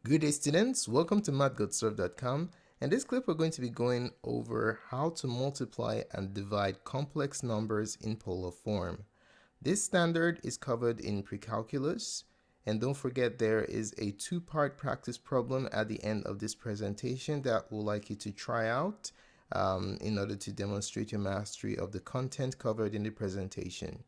Good day, students. Welcome to mathgotserved.com. In this clip, we're going to be going over how to multiply and divide complex numbers in polar form. This standard is covered in pre-calculus, and don't forget there is a two-part practice problem at the end of this presentation that we'd like you to try out in order to demonstrate your mastery of the content covered in the presentation.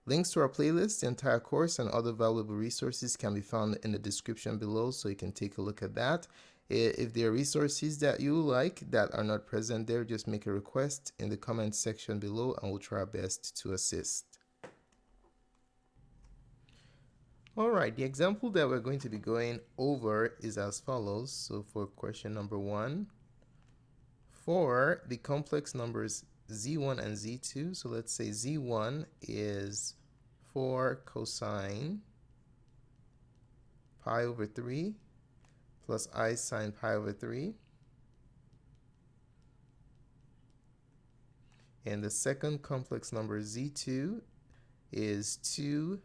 Links to our playlist, the entire course, and other valuable resources can be found in the description below, so you can take a look at that. If there are resources that you like that are not present there, just make a request in the comment section below and we'll try our best to assist. Alright, the example that we're going to be going over is as follows. So for question number 1, for the complex numbers z1 and z2, so let's say z1 is 4 cosine pi over 3 plus I sine pi over 3. And the second complex number z2 is 2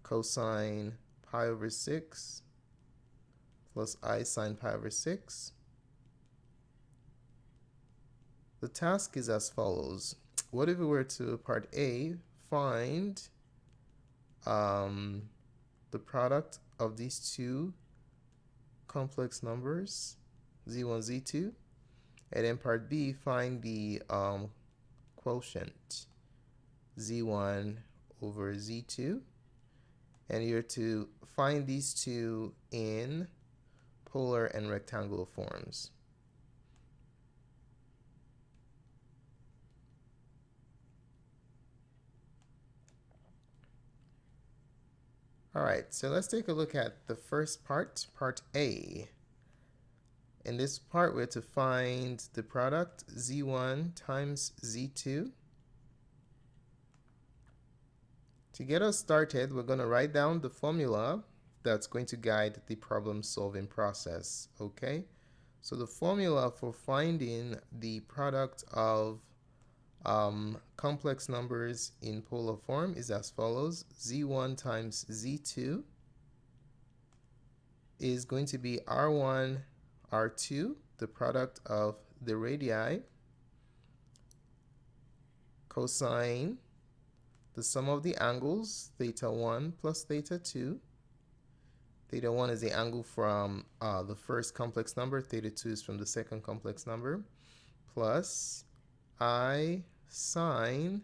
cosine pi over 6 plus I sine pi over 6. The task is as follows. What if we were to, part A, find the product of these two complex numbers, z1, z2, and then part B, find the quotient, z1 over z2, and you're to find these two in polar and rectangular forms. Alright, so let's take a look at the first part, part A. In this part, we're to find the product z1 times z2. To get us started, we're going to write down the formula that's going to guide the problem solving process. Okay, so the formula for finding the product of complex numbers in polar form is as follows. z1 times z2 is going to be r1 r2, the product of the radii, cosine the sum of the angles, theta 1 plus theta 2. Theta 1 is the angle from the first complex number, theta 2 is from the second complex number, plus I sine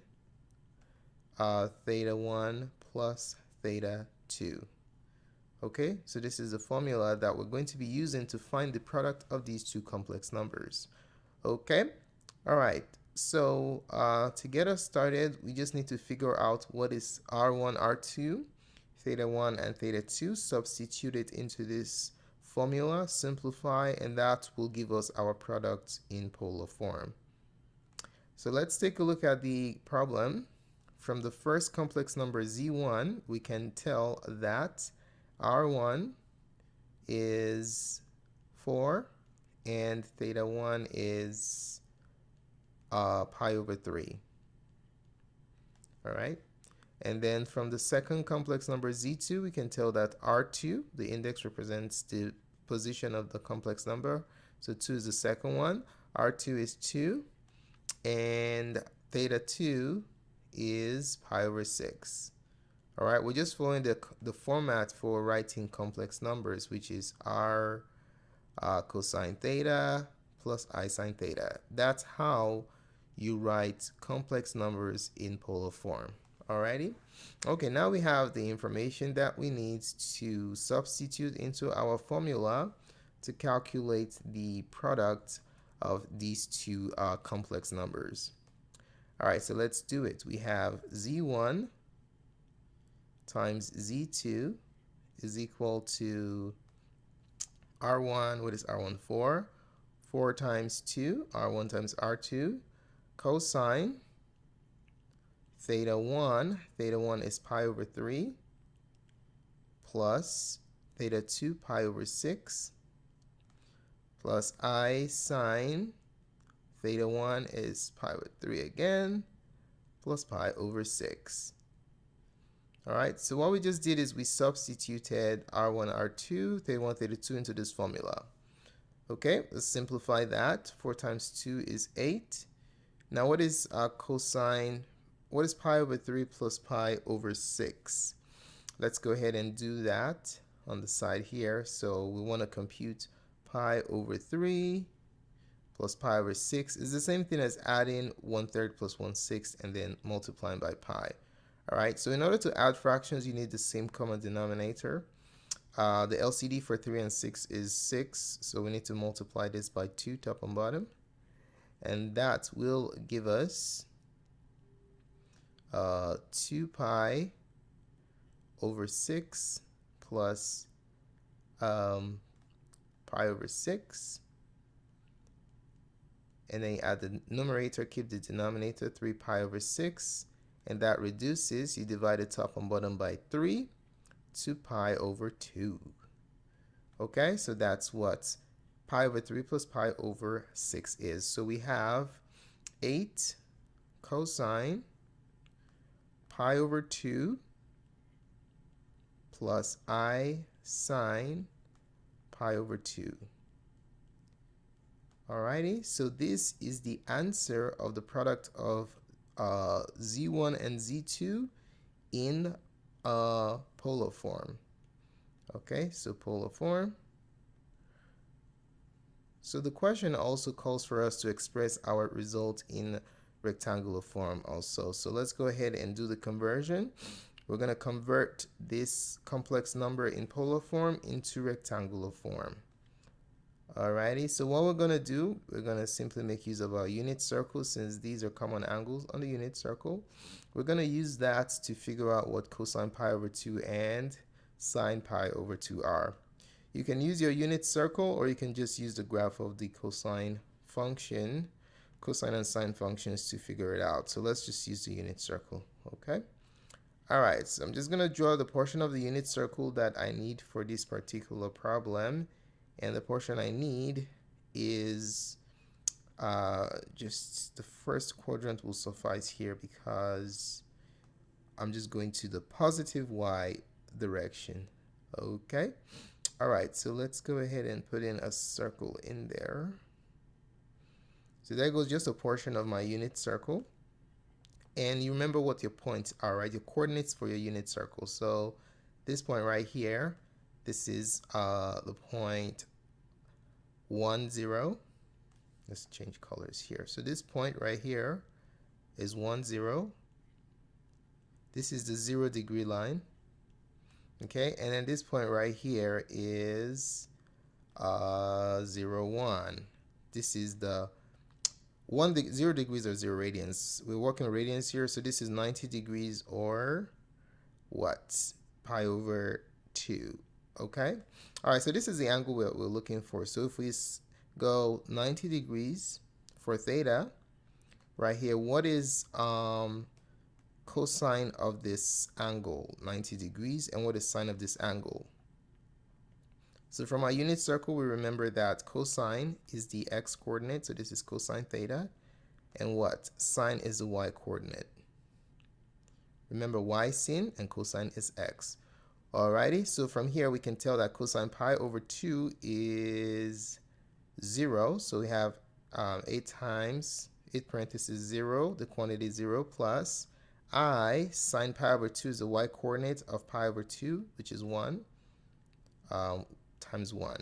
theta 1 plus theta 2. Okay, so this is the formula that we're going to be using to find the product of these two complex numbers. Okay, all right, so to get us started, we just need to figure out what is r1, r2, theta 1 and theta 2, substitute it into this formula, simplify, and that will give us our product in polar form. So let's take a look at the problem. From the first complex number z1, we can tell that r1 is 4 and theta 1 is pi over 3. All right. And then from the second complex number z2, we can tell that r2, the index represents the position of the complex number. So 2 is the second one. r2 is 2. And theta 2 is pi over 6. All right, we're just following the format for writing complex numbers, which is r cosine theta plus I sine theta. That's how you write complex numbers in polar form. Alrighty. Okay, now we have the information that we need to substitute into our formula to calculate the product of these two complex numbers. Alright, so let's do it. We have z1 times z2 is equal to r1, what is r1 for? 4 times 2, r1 times r2, cosine theta 1 is pi over 3, plus theta 2 pi over 6, plus I sine theta 1 is pi over 3 again, plus pi over 6. All right, so what we just did is we substituted R1, R2, 31, 32 into this formula. Okay, let's simplify that. 4 times 2 is 8. Now what is cosine? What is pi over 3 plus pi over 6? Let's go ahead and do that on the side here. So we want to compute pi over 3 plus pi over 6 is the same thing as adding 1/3 plus 1/6 and then multiplying by pi. All right, so in order to add fractions, you need the same common denominator. The LCD for 3 and 6 is 6, so we need to multiply this by 2 top and bottom. And that will give us 2 pi over 6 plus pi over 6. And then you add the numerator, keep the denominator, 3 pi over 6. And that reduces, you divide the top and bottom by 3, 2 pi over 2. Okay, so that's what pi over 3 plus pi over 6 is. So we have 8 cosine pi over 2 plus I sine pi over 2. Alrighty, so this is the answer of the product of Z1 and Z2 in polar form. Okay, so polar form. So the question also calls for us to express our result in rectangular form also. So let's go ahead and do the conversion. We're going to convert this complex number in polar form into rectangular form. Alrighty, so what we're going to do, we're going to simply make use of our unit circle since these are common angles on the unit circle. We're going to use that to figure out what cosine pi over 2 and sine pi over 2 are. You can use your unit circle or you can just use the graph of the cosine function, cosine and sine functions to figure it out. So let's just use the unit circle, okay? Alright, so I'm just going to draw the portion of the unit circle that I need for this particular problem. And the portion I need is just the first quadrant will suffice here because I'm just going to the positive y direction. Okay. All right. So let's go ahead and put in a circle in there. So there goes just a portion of my unit circle. And you remember what your points are, right? Your coordinates for your unit circle. So this point right here, this is the point 1, 0. Let's change colors here. So this point right here is 1, 0. This is the 0 degree line. Okay, and then this point right here is 0, 1. This is the 0 degrees or 0 radians. We're working radians here, so this is 90 degrees or what? Pi over 2. Okay, all right, so this is the angle we're looking for. So if we go 90 degrees for theta right here, what is cosine of this angle? 90 degrees. And what is sine of this angle? So from our unit circle, we remember that cosine is the x coordinate, so this is cosine theta, and what? Sine is the y coordinate. Remember, y sin and cosine is x. Alrighty, so from here we can tell that cosine pi over 2 is 0. So we have 8 times 8 parentheses 0, the quantity 0 plus I sine pi over 2 is the y coordinate of pi over 2, which is 1 times 1.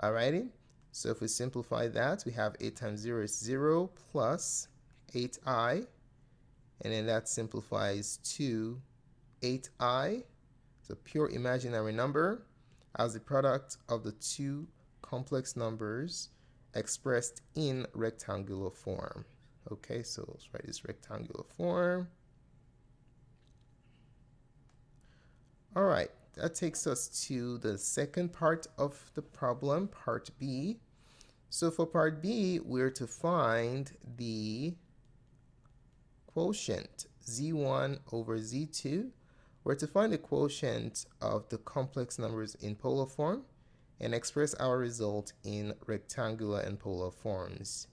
Alrighty, so if we simplify that, we have 8 times 0 is 0 plus 8i, and then that simplifies to 8i, it's a pure imaginary number, as the product of the two complex numbers expressed in rectangular form. Okay, so let's write this rectangular form. All right, that takes us to the second part of the problem, part B. So for part B, we're to find the quotient Z1 over Z2. We're to find the quotient of the complex numbers in polar form and express our result in rectangular and polar forms.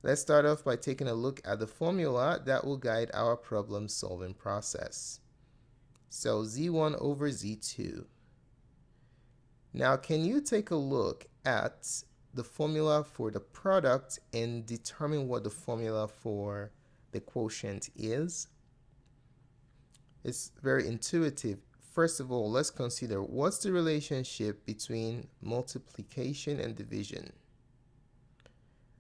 Let's start off by taking a look at the formula that will guide our problem solving process. So z1 over z2. Now, can you take a look at the formula for the product and determine what the formula for the quotient is? It's very intuitive. First of all, let's consider what's the relationship between multiplication and division.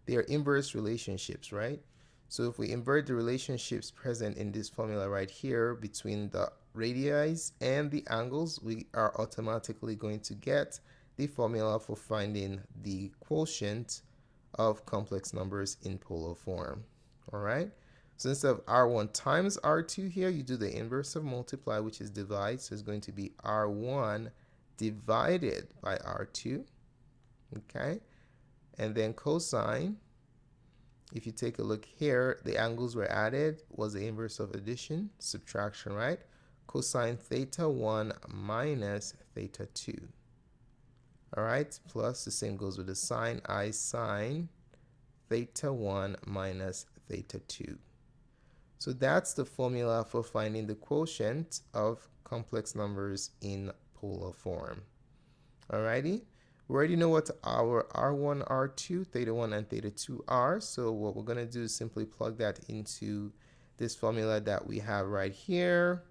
They are inverse relationships, right? So if we invert the relationships present in this formula right here between the radii and the angles, we are automatically going to get the formula for finding the quotient of complex numbers in polar form. All right. So instead of R1 times R2 here, you do the inverse of multiply, which is divide. So it's going to be R1 divided by R2. Okay. And then cosine. If you take a look here, the angles were added was the inverse of addition, subtraction, right? Cosine theta 1 minus theta 2. All right, plus the same goes with the sine. I sine theta 1 minus theta 2. So that's the formula for finding the quotient of complex numbers in polar form. Alrighty. We already know what our R1, R2, theta 1, and theta 2 are. So what we're going to do is simply plug that into this formula that we have right here.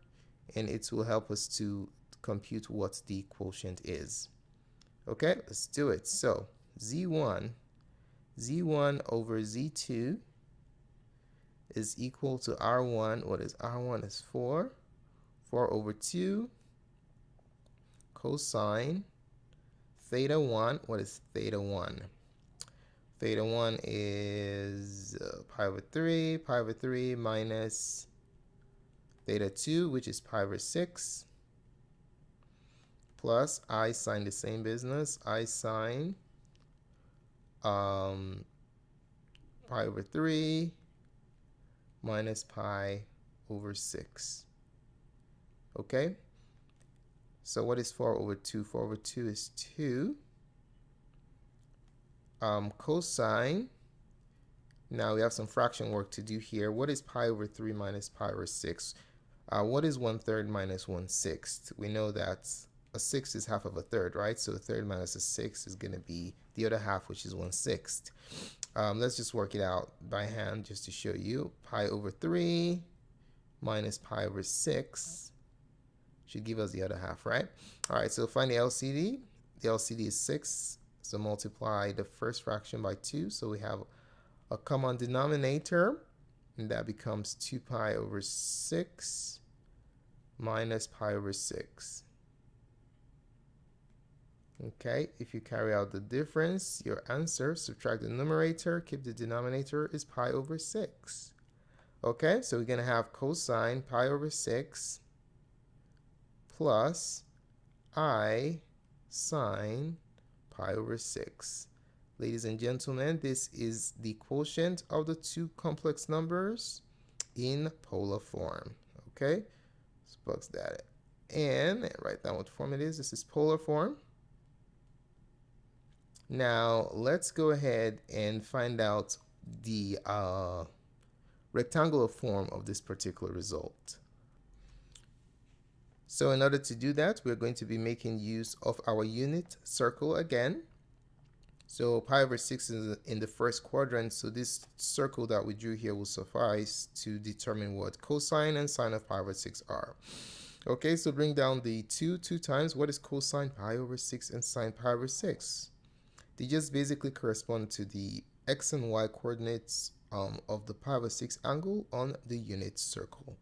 And it will help us to compute what the quotient is. Okay, let's do it. So Z1 over Z2 is equal to R1. What is R1 is 4. 4 over 2 cosine theta 1. What is theta 1? Theta 1 is pi over 3 minus theta 2, which is pi over 6, plus I sine the same business. I sine pi over 3 minus pi over 6. Okay? So what is 4 over 2? 4 over 2 is 2. Cosine. Now we have some fraction work to do here. What is pi over 3 minus pi over 6? What is 1/3 minus 1/6? We know that a sixth is half of a third, right? So a third minus a sixth is going to be the other half, which is 1/6. Let's just work it out by hand just to show you. Pi over 3 minus pi over 6 should give us the other half, right? All right, so find the LCD. The LCD is 6, so multiply the first fraction by 2. So we have a common denominator, and that becomes 2 pi over 6 minus pi over 6. Okay, if you carry out the difference, your answer, subtract the numerator, keep the denominator, is pi over 6. Okay, so we're going to have cosine pi over 6 plus I sine pi over 6. Ladies and gentlemen, this is the quotient of the two complex numbers in polar form. Okay, let's plug that in and write down what form it is. This is polar form. Now let's go ahead and find out the rectangular form of this particular result. So in order to do that, we're going to be making use of our unit circle again. So pi over 6 is in the first quadrant, so this circle that we drew here will suffice to determine what cosine and sine of pi over 6 are. Okay, so bring down the 2 times. What is cosine pi over 6 and sine pi over 6? They just basically correspond to the x and y coordinates of the pi over 6 angle on the unit circle.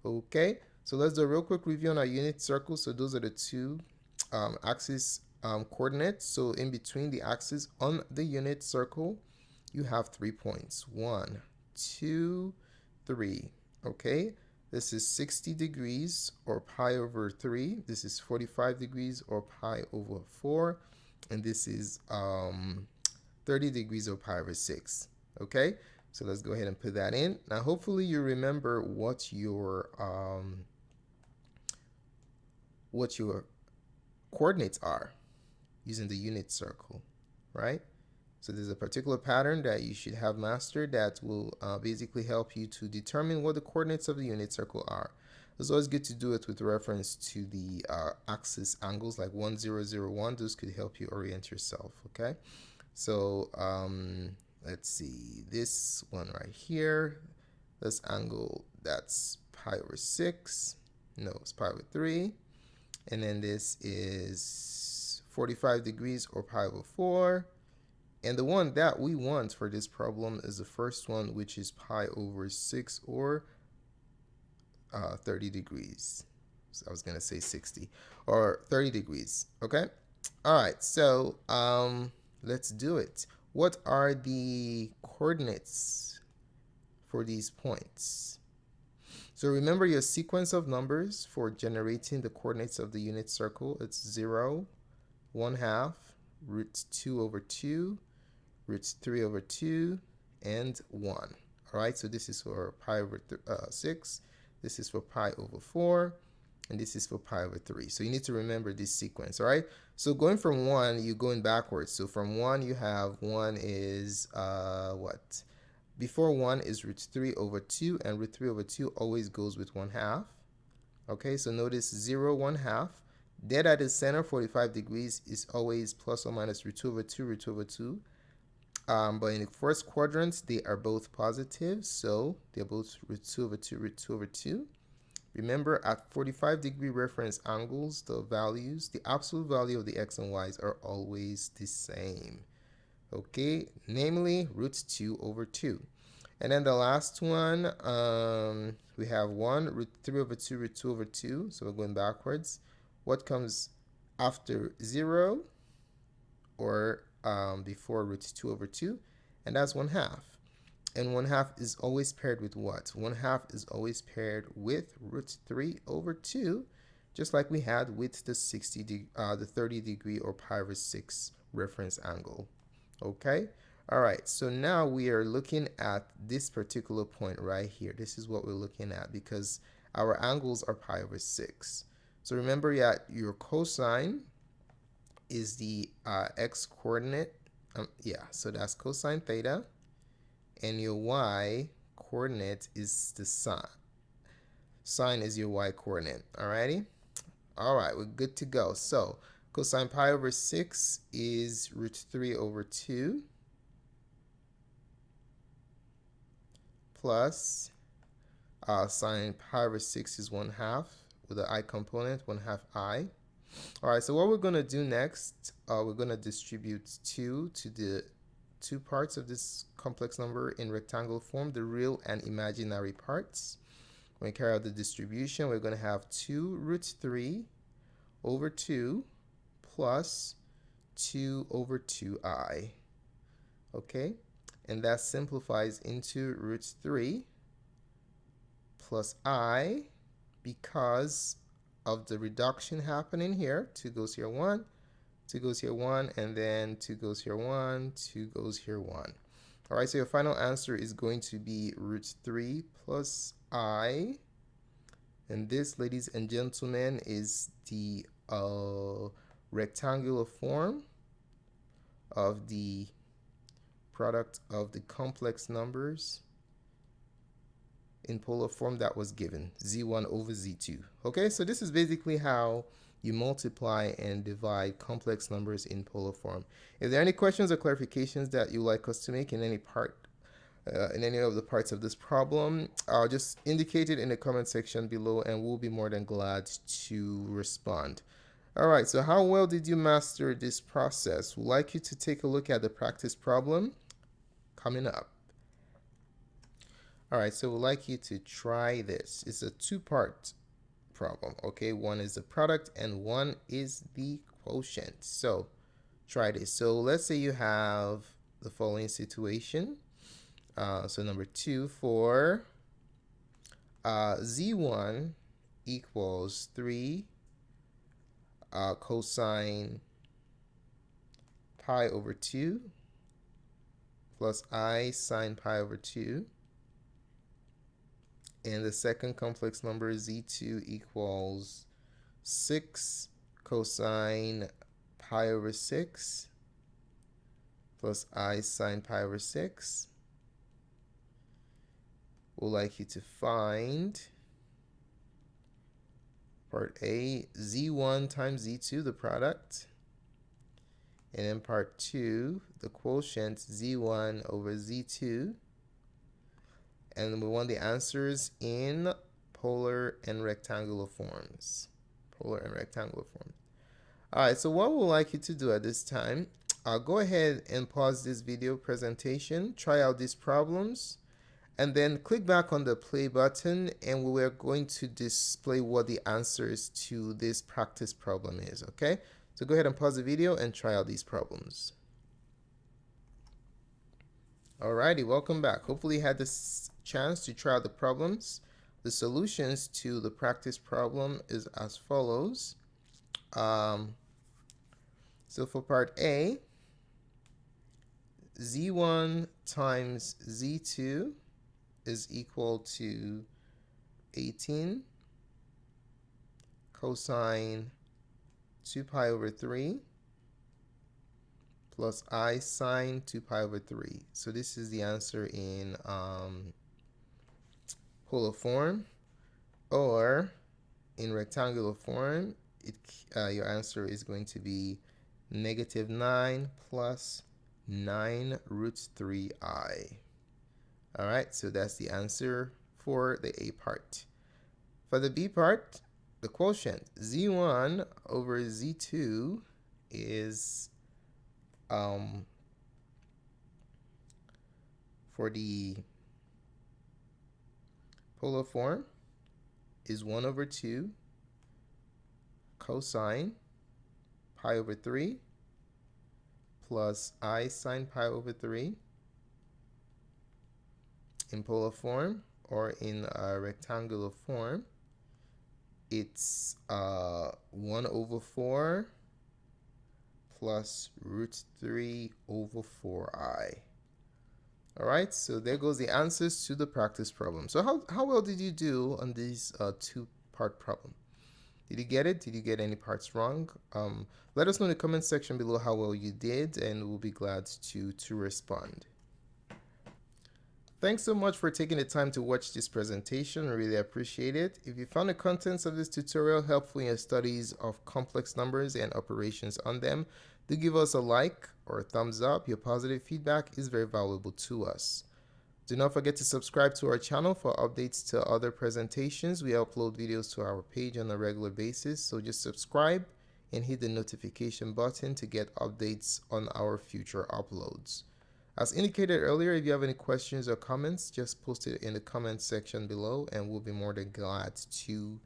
Okay, so let's do a real quick review on our unit circle. So those are the two axis coordinates. So in between the axes on the unit circle, you have 3 points. 1, 2, 3. Okay, this is 60 degrees or pi over 3. This is 45 degrees or pi over 4. And this is 30 degrees or pi over 6. Okay, so let's go ahead and put that in. Now hopefully you remember what your coordinates are using the unit circle, right? So there's a particular pattern that you should have mastered that will basically help you to determine what the coordinates of the unit circle are. It's always good to do it with reference to the axis angles like 1001. Those could help you orient yourself, okay? So let's see, this one right here, this angle, that's pi over 6. No, it's pi over 3. And then this is 45 degrees or pi over 4. And the one that we want for this problem is the first one, which is pi over 6 or 30 degrees. So I was going to say 60 or 30 degrees. Okay. All right. So let's do it. What are the coordinates for these points? So remember your sequence of numbers for generating the coordinates of the unit circle. It's 0, 1/2, root 2 over 2, root 3 over 2, and 1. All right, so this is for pi over 6, this is for pi over 4, and this is for pi over 3. So you need to remember this sequence, all right? So going from 1, you're going backwards. So from 1, you have 1 is what? Before 1 is root 3 over 2, and root 3 over 2 always goes with 1/2. Okay, so notice 0, 1/2. Dead at the center, 45 degrees, is always plus or minus root 2 over 2, root 2 over 2. But in the first quadrant, they are both positive, so they're both root 2 over 2, root 2 over 2. Remember, at 45-degree reference angles, the values, the absolute value of the x and y's are always the same. Okay, namely root 2 over 2. And then the last one, we have 1, root 3 over 2, root 2 over 2. So we're going backwards. What comes after 0 or before root 2 over 2? And that's 1/2. And 1/2 is always paired with what? 1/2 is always paired with root 3 over 2, just like we had with the 30 degree or pi over 6 reference angle. Okay? All right, so now we are looking at this particular point right here. This is what we're looking at because our angles are pi over 6. So remember that your cosine is the x coordinate. So that's cosine theta. And your y coordinate is the sine. Sine is your y coordinate. Alrighty? Alright, we're good to go. So cosine pi over 6 is root 3 over 2 plus sine pi over 6 is 1/2 with the I component, 1/2 I. Alright, so what we're going to do next, we're going to distribute 2 to the two parts of this complex number in rectangle form, the real and imaginary parts. When we carry out the distribution, we're going to have 2 root 3 over 2 plus 2 over 2i. Okay, and that simplifies into root 3 plus I because of the reduction happening here. 2 goes here 1, 2 goes here 1, and then 2 goes here 1, 2 goes here 1. All right, so your final answer is going to be root 3 plus I. And this, ladies and gentlemen, is the rectangular form of the product of the complex numbers in polar form that was given, z1 over z2. Okay, so this is basically how you multiply and divide complex numbers in polar form. If there are any questions or clarifications that you like us to make in any part, in any of the parts of this problem, just indicate it in the comment section below and we'll be more than glad to respond. All right, so how well did you master this process? We'd like you to take a look at the practice problem coming up. All right, so we'd like you to try this. It's a two-part problem. Okay, one is the product and one is the quotient. So try this. So let's say you have the following situation. So number 2 for z1 equals 3 cosine pi over 2 plus I sine pi over 2. And the second complex number, z2 equals 6 cosine pi over 6 plus I sine pi over 6. We'd like you to find Part A, z1 times z2, the product. And in part 2, the quotient z1 over z2. And we want the answers in polar and rectangular forms. Polar and rectangular forms. Alright, so what we'd like you to do at this time, I'll go ahead and pause this video presentation, try out these problems, and then click back on the play button, and we're going to display what the answers to this practice problem is, okay? So go ahead and pause the video and try out these problems. Alrighty, welcome back. Hopefully you had this chance to try out the problems. The solutions to the practice problem is as follows. So for part A, z1 times z2 is equal to 18 cosine 2 pi over 3 plus I sine 2 pi over 3. So this is the answer in polar form, or in rectangular form, your answer is going to be -9 plus 9 root 3i. Alright, so that's the answer for the A part. For the B part, the quotient z1 over z2 is for the polar form is 1 over 2 cosine pi over 3 plus I sine pi over 3. In polar form, or in rectangular form, it's 1 over 4 plus root 3 over 4i. Alright, so there goes the answers to the practice problem. So how well did you do on this two-part problem? Did you get it? Did you get any parts wrong? Let us know in the comment section below how well you did, and we'll be glad to respond. Thanks so much for taking the time to watch this presentation. I really appreciate it. If you found the contents of this tutorial helpful in your studies of complex numbers and operations on them, do give us a like or a thumbs up. Your positive feedback is very valuable to us. Do not forget to subscribe to our channel for updates to other presentations. We upload videos to our page on a regular basis, so just subscribe and hit the notification button to get updates on our future uploads. As indicated earlier, if you have any questions or comments, just post it in the comment section below and we'll be more than glad to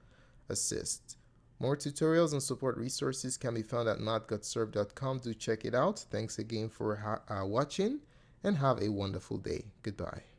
assist. More tutorials and support resources can be found at mathgotserved.com. Do check it out. Thanks again for watching, and have a wonderful day. Goodbye.